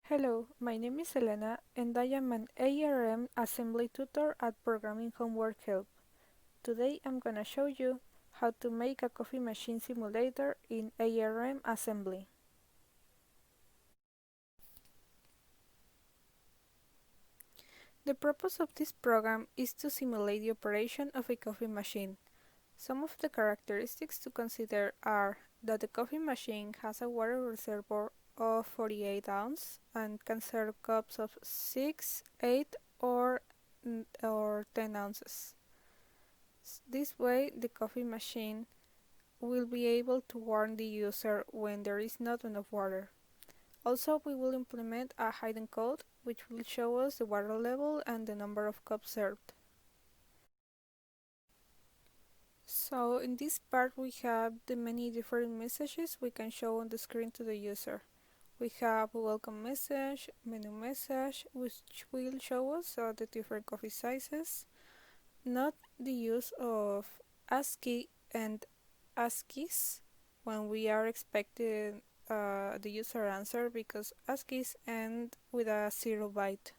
Hello, my name is Elena and I am an ARM assembly tutor at Programming Homework Help. Today I'm gonna show you how to make a coffee machine simulator in ARM assembly. The purpose of this program is to simulate the operation of a coffee machine. Some of the characteristics to consider are that the coffee machine has a water reservoir of 48 ounces and can serve cups of 6, 8 or 10 ounces. This way the coffee machine will be able to warn the user when there is not enough water. Also, we will implement a hidden code which will show us the water level and the number of cups served. So in this part we have the many different messages we can show on the screen to the user. We have a welcome message, menu message, which will show us the different coffee sizes, not the use of ASCII and ASCIIs when we are expecting the user answer because ASCIIs end with a 0 byte.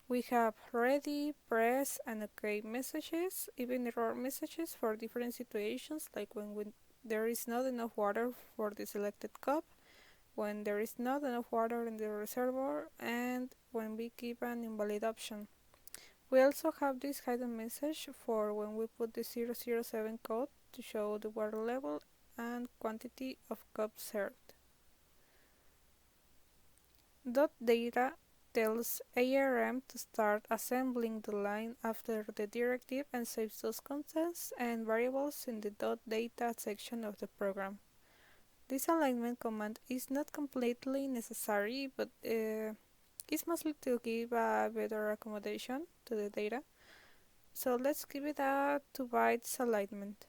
We have ready, press, and OK messages, even error messages for different situations, like when there is not enough water for the selected cup, when there is not enough water in the reservoir, and when we give an invalid option. We also have this hidden message for when we put the 007 code to show the water level and quantity of cups served. .data tells ARM to start assembling the line after the directive and saves those contents and variables in the .data section of the program. This alignment command is not completely necessary, but it's mostly to give a better accommodation to the data. So let's give it a 2 bytes alignment.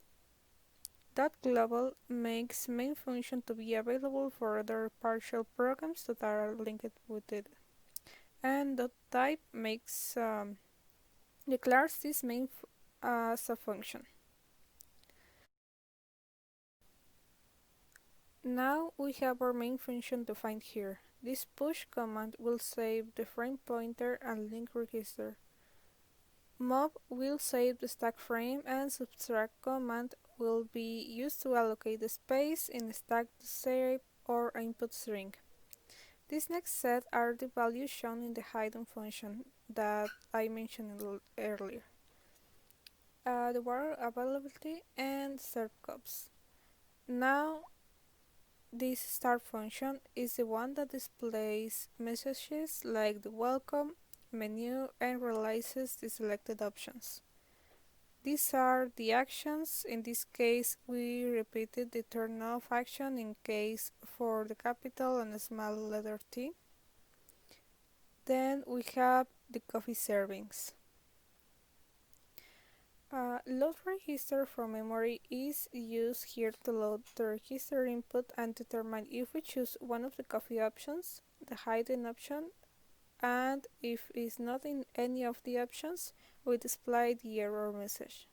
.global makes main function to be available for other partial programs that are linked with it. And .type makes declares this main as a function. Now we have our main function defined here. This push command will save the frame pointer and link register. Mob will save the stack frame and subtract command will be used to allocate the space in the stack to save or input string. This next set are the values shown in the hidden function that I mentioned earlier. The water availability and served cups. Now this start function is the one that displays messages like the welcome, menu, and realizes the selected options. These are the actions. In this case, we repeated the turn off action in case for the capital and small letter T. Then we have the coffee servings. Load register from memory is used here to load the register input and determine if we choose one of the coffee options, the hidden option, and if it's not in any of the options, we display the error message.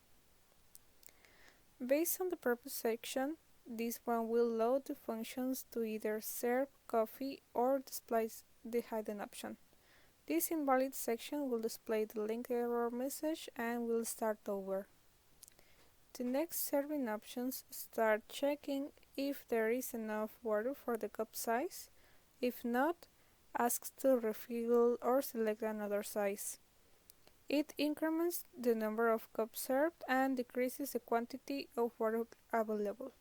Based on the purpose section, this one will load the functions to either serve coffee or displays the hidden option. This invalid section will display the link error message and will start over. The next serving options start checking if there is enough water for the cup size. If not, asks to refill or select another size. It increments the number of cups served and decreases the quantity of water available.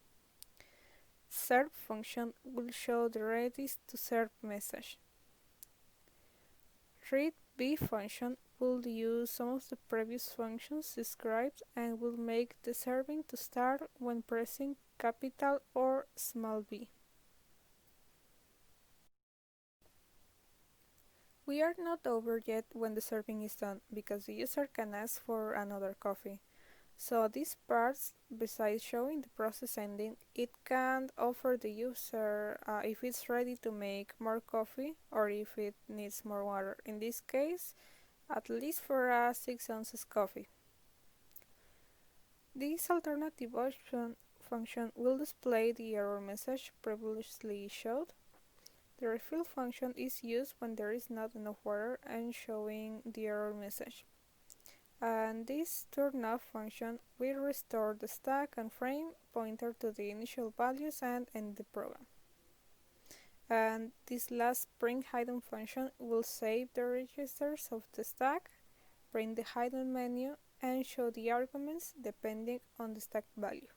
Serve function will show the ready to serve message. Read B function will use some of the previous functions described and will make the serving to start when pressing capital or small b. We are not over yet when the serving is done because the user can ask for another coffee. So these parts, besides showing the process ending, it can offer the user if it's ready to make more coffee or if it needs more water. In this case, at least for a 6 ounces coffee. This alternative option function will display the error message previously showed. The refill function is used when there is not enough water and showing the error message. And this turn off function will restore the stack and frame pointer to the initial values and end the program. And this last print hidden function will save the registers of the stack, print the hidden menu, and show the arguments depending on the stack value.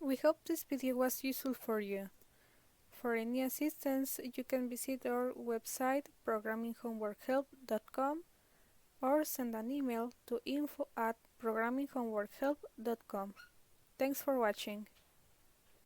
We hope this video was useful for you. For any assistance, you can visit our website programminghomeworkhelp.com or send an email to info@programminghomeworkhelp.com. Thanks for watching.